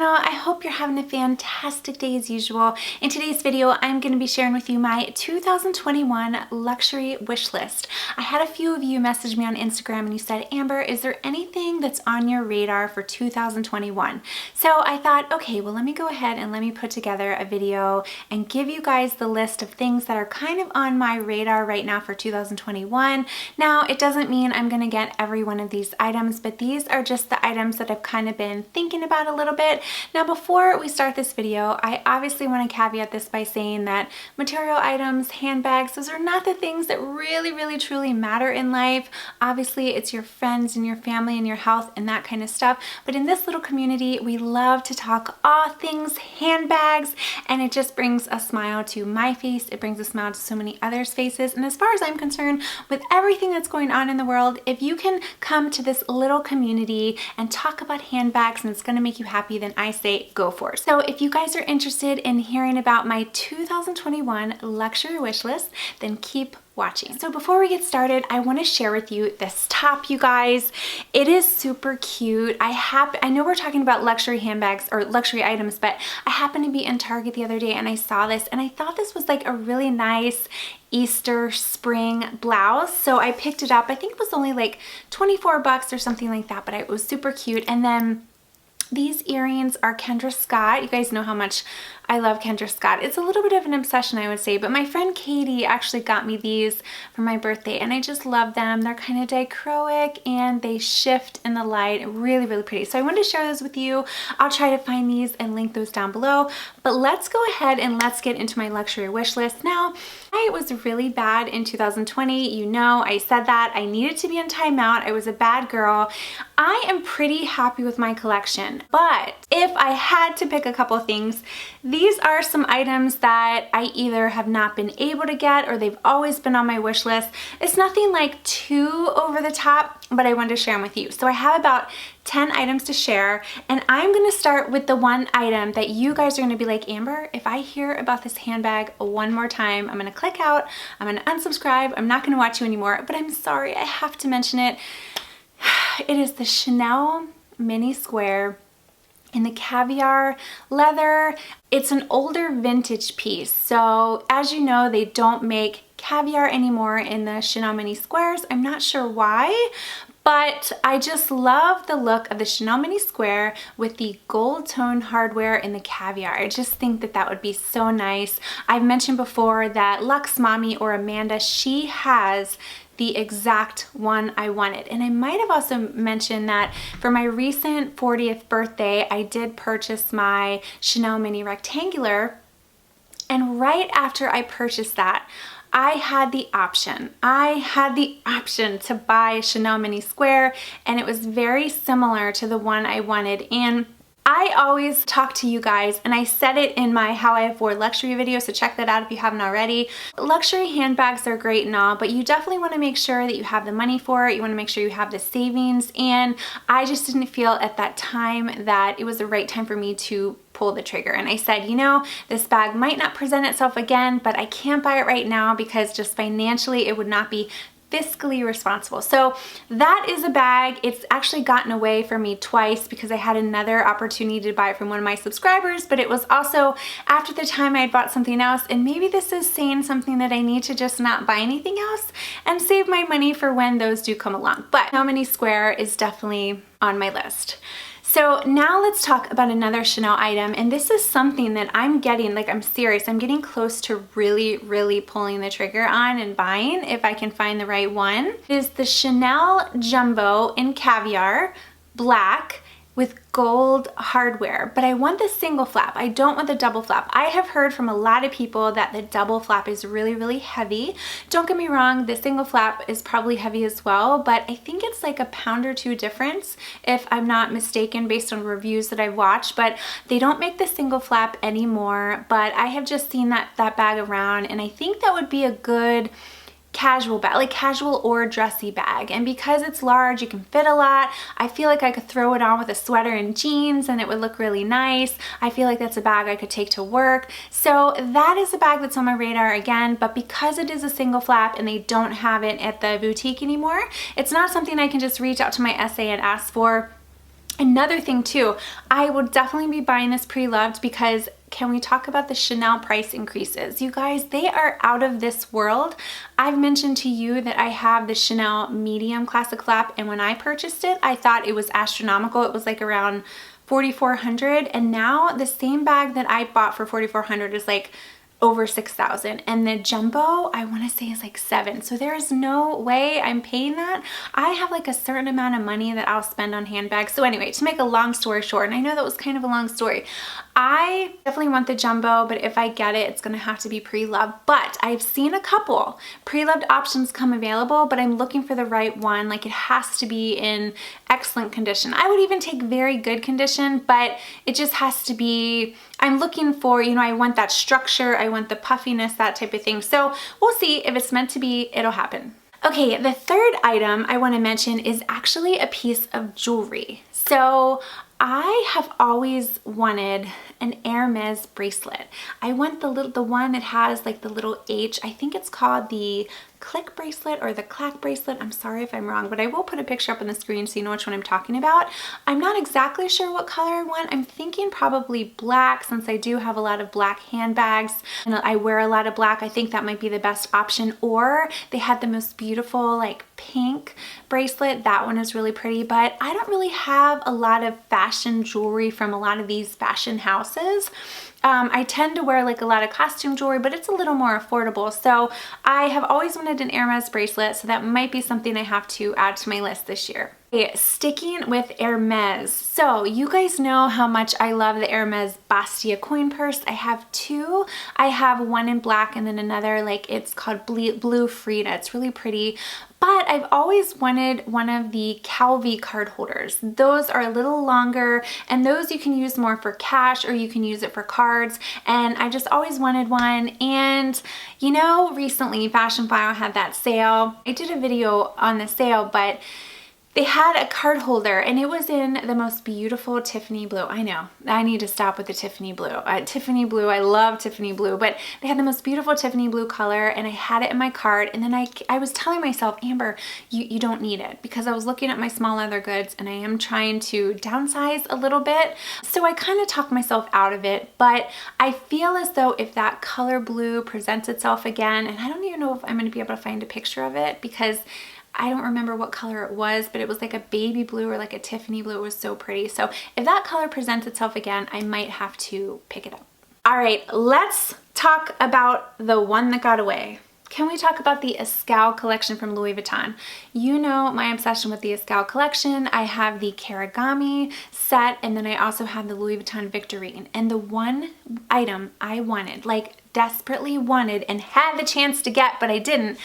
channel. I hope you're having a fantastic day as usual. In today's video, I'm going to be sharing with you my 2021 luxury wish list. I had a few of you message me on Instagram and you said, Amber, is there anything that's on your radar for 2021? So I thought, okay, well, let me go ahead and let me put together a video and give you guys the list of things that are kind of on my radar right now for 2021. Now, it doesn't mean I'm going to get every one of these items, but these are just the items that I've kind of been thinking about a little bit. Now, before we start this video, I obviously want to caveat this by saying that material items, handbags, those are not the things that really truly matter in life. Obviously, it's your friends and your family and your health and that kind of stuff. But in this little community, we love to talk all things handbags, and it just brings a smile to my face. It brings a smile to so many others' faces. And as far as I'm concerned, with everything that's going on in the world, if you can come to this little community and talk about handbags and it's going to make you happy, then I say go for it. So if you guys are interested in hearing about my 2021 luxury wish list, then keep watching. So before we get started, I want to share with you this top, you guys. It is super cute. I know we're talking about luxury handbags or luxury items, but I happened to be in Target the other day and I saw this and I thought this was like a really nice Easter spring blouse. So I picked it up. I think it was only like 24 bucks or something like that, but it was super cute. And then these earrings are Kendra Scott. You guys know how much I love Kendra Scott. It's a little bit of an obsession, I would say, but my friend Katie actually got me these for my birthday and I just love them. They're kind of dichroic and they shift in the light. Really pretty. So I wanted to share those with you. I'll try to find these and link those down below. But let's go ahead and let's get into my luxury wish list. Now, it was really bad in 2020. You know, I said that. I needed to be in timeout. I was a bad girl. I am pretty happy with my collection, but if I had to pick a couple things, these are some items that I either have not been able to get or they've always been on my wish list. It's nothing like too over the top, but I wanted to share them with you. So I have about 10 items to share, and I'm going to start with the one item that you guys are going to be like, Amber, if I hear about this handbag one more time, I'm going to click out, I'm going to unsubscribe, I'm not going to watch you anymore, but I'm sorry, I have to mention it. It is the Chanel mini square in the caviar leather. It's an older vintage piece. So as you know, they don't make caviar anymore in the Chanel mini squares. I'm not sure why, but I just love the look of the Chanel mini square with the gold tone hardware in the caviar. I just think that that would be so nice. I've mentioned before that Luxe Mommy or Amanda, she has the exact one I wanted. And I might have also mentioned that for my recent 40th birthday, I did purchase my Chanel mini rectangular. And right after I purchased that, I had the option to buy a Chanel mini square, and it was very similar to the one I wanted. And I always talk to you guys, and I said it in my How I Afford Luxury video, so check that out if you haven't already. Luxury handbags are great and all, but you definitely want to make sure that you have the money for it. You want to make sure you have the savings, and I just didn't feel at that time that it was the right time for me to pull the trigger. And I said, you know, this bag might not present itself again, but I can't buy it right now because just financially it would not be fiscally responsible. So that is a bag. It's actually gotten away from me twice because I had another opportunity to buy it from one of my subscribers, but it was also after the time I had bought something else. And maybe this is saying something that I need to just not buy anything else and save my money for when those do come along. But Chanel mini square is definitely on my list. So now let's talk about another Chanel item, and this is something that I'm getting, like I'm serious, I'm getting close to really pulling the trigger on and buying if I can find the right one. It is the Chanel Jumbo in caviar, black, with gold hardware, but I want the single flap. I don't want the double flap. I have heard from a lot of people that the double flap is really heavy. Don't get me wrong, the single flap is probably heavy as well, but I think it's like a pound or two difference if I'm not mistaken based on reviews that I've watched. But they don't make the single flap anymore, but I have just seen that bag around, and I think that would be a good casual bag, like casual or dressy bag. And because it's large, you can fit a lot. I feel like I could throw it on with a sweater and jeans and it would look really nice. I feel like that's a bag I could take to work. So that is a bag that's on my radar again, but because it is a single flap and they don't have it at the boutique anymore, it's not something I can just reach out to my SA and ask for. Another thing too, I will definitely be buying this pre-loved because can we talk about the Chanel price increases? You guys, they are out of this world. I've mentioned to you that I have the Chanel medium classic flap, and when I purchased it, I thought it was astronomical. It was like around $4,400, and now the same bag that I bought for $4,400 is like over $6,000, and the jumbo I want to say is like $7,000. So there is no way I'm paying that. I have like a certain amount of money that I'll spend on handbags. So anyway, to make a long story short, and I know that was kind of a long story, I definitely want the jumbo, but if I get it, it's gonna have to be pre-loved. But I've seen a couple pre-loved options come available, but I'm looking for the right one. Like, it has to be in excellent condition. I would even take very good condition, but it just has to be, I'm looking for, you know, I want that structure, I want the puffiness, that type of thing. So we'll see. If it's meant to be, it'll happen. Okay, the third item I want to mention is actually a piece of jewelry. So I have always wanted an HERMES bracelet. I want the one that has like the little H. I think it's called the click bracelet or the clack bracelet. I'm sorry if I'm wrong, but I will put a picture up on the screen so you know which one I'm talking about. I'm not exactly sure what color I want. I'm thinking probably black, since I do have a lot of black handbags and I wear a lot of black. I think that might be the best option. Or they had the most beautiful like pink bracelet. That one is really pretty, but I don't really have a lot of fashion jewelry from a lot of these fashion houses. I tend to wear like a lot of costume jewelry, but it's a little more affordable. So I have always wanted an HERMES bracelet, so that might be something I have to add to my list this year. Okay, sticking with HERMES. So you guys know how much I love the HERMES Bastia coin purse. I have two. I have one in black and then another, like it's called Blue Frida. It's really pretty. But I've always wanted one of the Calvi card holders. Those are a little longer, and those you can use more for cash or you can use it for cards. And I just always wanted one. And you know, recently Fashion File had that sale. I did a video on the sale, but they had a card holder and it was in the most beautiful Tiffany blue. I know, I need to stop with the Tiffany blue. Tiffany blue, I love Tiffany blue, but they had the most beautiful Tiffany blue color and I had it in my cart, and then I was telling myself, Amber, you don't need it, because I was looking at my small leather goods and I am trying to downsize a little bit. So I kind of talked myself out of it, but I feel as though if that color blue presents itself again, and I don't even know if I'm going to be able to find a picture of it because I don't remember what color it was, but it was like a baby blue or like a Tiffany blue. It was so pretty. So if that color presents itself again, I might have to pick it up. All right, let's talk about the one that got away. Can we talk about the Ashleigh collection from Louis Vuitton? You know my obsession with the Ashleigh collection. I have the Karigami set, and then I also have the Louis Vuitton Victorine. And the one item I wanted, like desperately wanted and had the chance to get, but I didn't,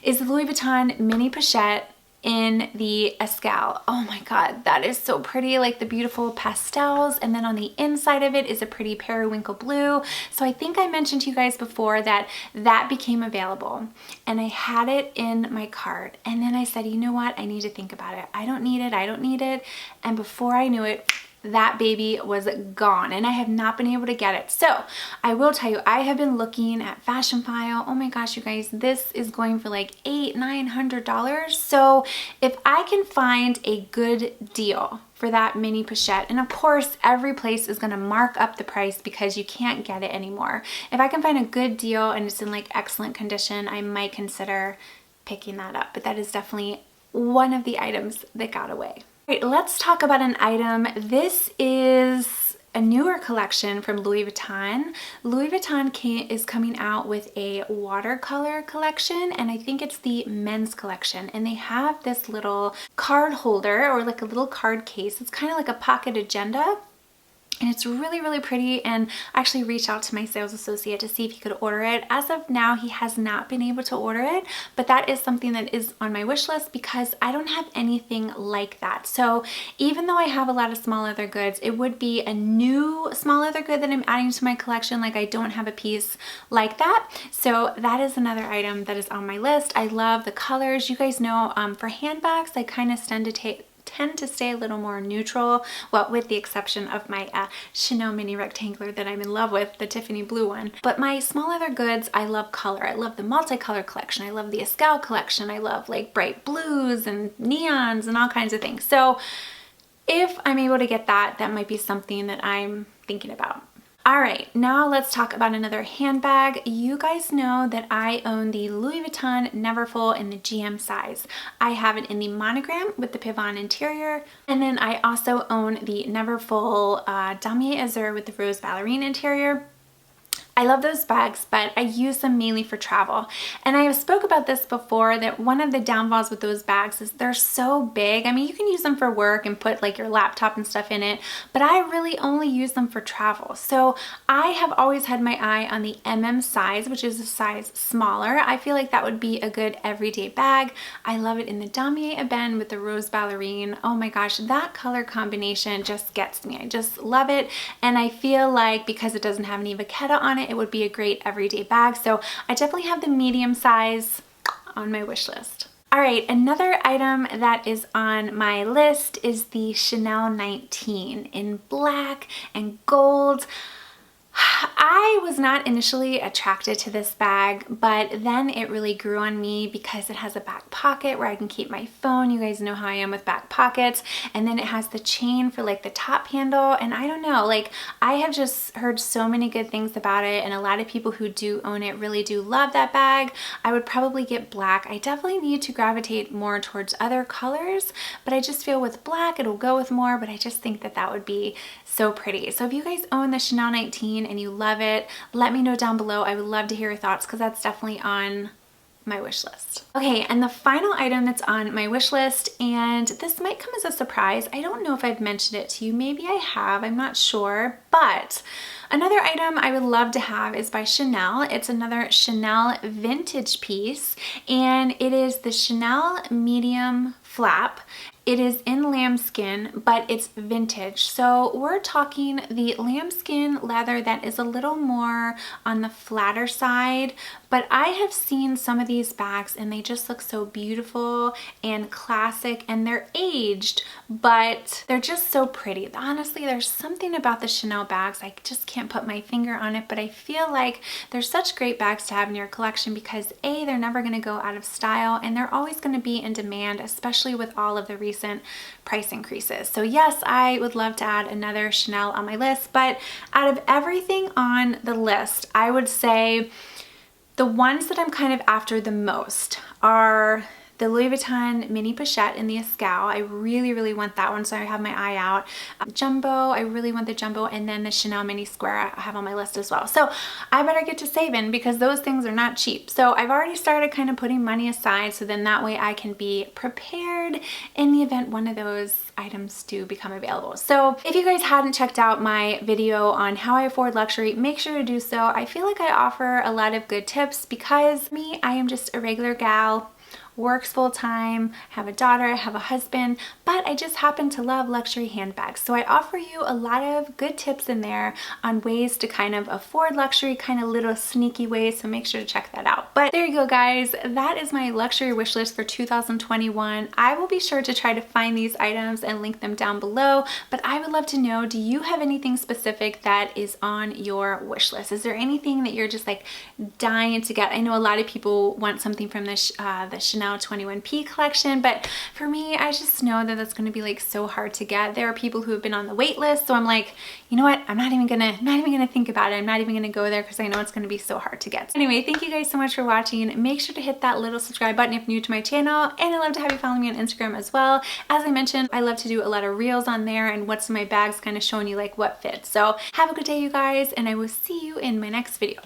is the Louis Vuitton mini pochette in the Ashleigh. Oh my god, that is so pretty, like the beautiful pastels, and then on the inside of it is a pretty periwinkle blue. So I think I mentioned to you guys before that that became available and I had it in my cart, and then I said, you know what, I need to think about it. I don't need it, and before I knew it, that baby was gone and I have not been able to get it. So I will tell you, I have been looking at Fashion File. Oh my gosh, you guys, this is going for like $800-900. So if I can find a good deal for that mini pochette, and of course every place is going to mark up the price because you can't get it anymore. If I can find a good deal and it's in like excellent condition, I might consider picking that up. But that is definitely one of the items that got away. Right, let's talk about an item. This is a newer collection from Louis Vuitton. Louis Vuitton is coming out with a watercolor collection, and I think it's the men's collection. And they have this little card holder or like a little card case. It's kind of like a pocket agenda. And it's really, really pretty, and I actually reached out to my sales associate to see if he could order it. As of now, he has not been able to order it, but that is something that is on my wish list because I don't have anything like that. So even though I have a lot of small leather goods, it would be a new small leather good that I'm adding to my collection. Like, I don't have a piece like that. So that is another item that is on my list. I love the colors. You guys know for handbags, I kind of tend to stay a little more neutral, well, with the exception of my Chanel mini rectangular that I'm in love with, the Tiffany blue one. But my small leather goods, I love color. I love the multicolor collection. I love the Ashleigh collection. I love like bright blues and neons and all kinds of things. So if I'm able to get that, that might be something that I'm thinking about. All right, now let's talk about another handbag. You guys know that I own the Louis Vuitton Neverfull in the GM size. I have it in the monogram with the pivot interior, and then I also own the Neverfull Damier Azur with the rose ballerine interior. I love those bags, but I use them mainly for travel. And I have spoke about this before, that one of the downfalls with those bags is they're so big. I mean, you can use them for work and put like your laptop and stuff in it, but I really only use them for travel. So I have always had my eye on the size, which is a size smaller. I feel like that would be a good everyday bag. I love it in the Damier Ebene with the rose ballerine. Oh my gosh, that color combination just gets me. I just love it. And I feel like because it doesn't have any vachetta on it, it would be a great everyday bag. So I definitely have the medium size on my wish list. All right, another item that is on my list is the Chanel 19 in black and gold. I was not initially attracted to this bag, but then it really grew on me because it has a back pocket where I can keep my phone. You guys know how I am with back pockets. And then it has the chain for like the top handle. And I don't know, like I have just heard so many good things about it, and a lot of people who do own it really do love that bag. I would probably get black. I definitely need to gravitate more towards other colors, but I just feel with black it'll go with more, but I just think that that would be so pretty. So if you guys own the Chanel 19 and you love it, let me know down below. I would love to hear your thoughts because that's definitely on my wish list. Okay, and the final item that's on my wish list, and this might come as a surprise. I don't know if I've mentioned it to you. Maybe I have, I'm not sure, but another item I would love to have is by Chanel. It's another Chanel vintage piece, and it is the Chanel medium flap. It is in lambskin, but it's vintage. So we're talking the lambskin leather that is a little more on the flatter side, but I have seen some of these bags and they just look so beautiful and classic, and they're aged, but they're just so pretty. Honestly, there's something about the Chanel bags, I just can't put my finger on it, but I feel like they're such great bags to have in your collection because A, they're never gonna go out of style, and they're always gonna be in demand, especially with all of the recent price increases. So yes, I would love to add another Chanel on my list, but out of everything on the list, I would say the ones that I'm kind of after the most are the Louis Vuitton mini pochette in the Escal. I really, really want that one, so I have my eye out. Jumbo, I really want the jumbo, and then the Chanel mini square I have on my list as well. So I better get to saving because those things are not cheap. So I've already started kind of putting money aside, so then that way I can be prepared in the event one of those items do become available. So if you guys hadn't checked out my video on how I afford luxury, make sure to do so. I feel like I offer a lot of good tips because me, I am just a regular gal, works full-time, have a daughter, have a husband, but I just happen to love luxury handbags. So I offer you a lot of good tips in there on ways to kind of afford luxury, kind of little sneaky ways, so make sure to check that out. But there you go, guys. That is my luxury wish list for 2021. I will be sure to try to find these items and link them down below, but I would love to know, do you have anything specific that is on your wish list? Is there anything that you're just like dying to get? I know a lot of people want something from the Chanel 21P collection, but for me, I just know that that's going to be like so hard to get. There are people who have been on the wait list, so I'm like, you know what, I'm not even gonna think about it. I'm not even gonna go there because I know it's going to be so hard to get. So anyway, thank you guys so much for watching. Make sure to hit that little subscribe button if new to my channel, and I love to have you follow me on Instagram as well. As I mentioned, I love to do a lot of reels on there and what's in my bags, kind of showing you like what fits. So have a good day, you guys, and I will see you in my next video.